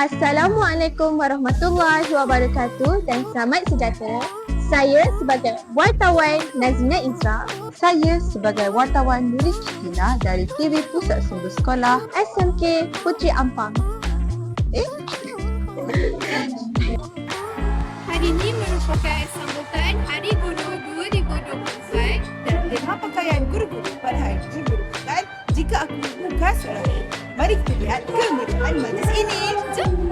Assalamualaikum warahmatullahi wabarakatuh dan selamat sejahtera. Saya sebagai wartawan Nazina Izra. Saya sebagai wartawan Nuri Cikina dari TV Pusat Sumber Sekolah SMK Puteri Ampang. Hari ini merupakan sambutan Hari Guru 2024 dan tema pakaian guru-guru pada Hari Guru bukan jika aku buka suara. Mari kita lihat kemeriahan majlis ini. Jom!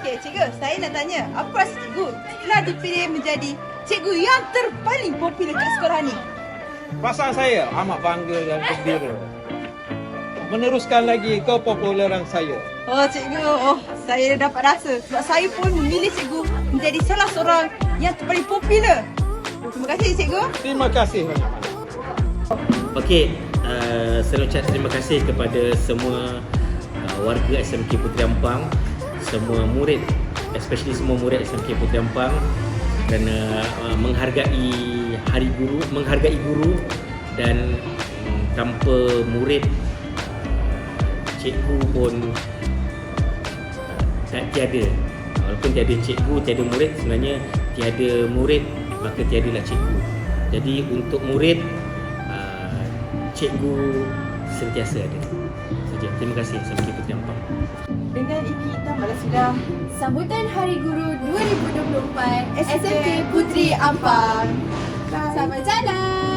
Okey, cikgu, saya nak tanya, apa rasa cikgu telah dipilih menjadi cikgu yang terpaling popular kat sekolah ni? Perasaan saya amat bangga dan gembira meneruskan lagi kepopuleran saya. Oh cikgu, saya dapat rasa sebab saya pun memilih cikgu menjadi salah seorang yang terpaling popular. Terima kasih cikgu. Terima kasih banyak-banyak. Okey, saya ucap terima kasih kepada semua warga SMK Puteri Ampang, semua murid, especially semua murid SMK Puteri Ampang kerana menghargai Hari Guru, menghargai guru dan tanpa murid cikgu pun tak tiada. Walaupun tiada cikgu, tiada murid, sebenarnya tiada murid maka tiadalah cikgu. Jadi untuk murid, cikgu sentiasa ada. Saja. Terima kasih SMK Puteri Ampang. Dengan ini tambahlah sudah Sambutan Hari Guru 2024 SMK Puteri Ampang. Selamat jalan!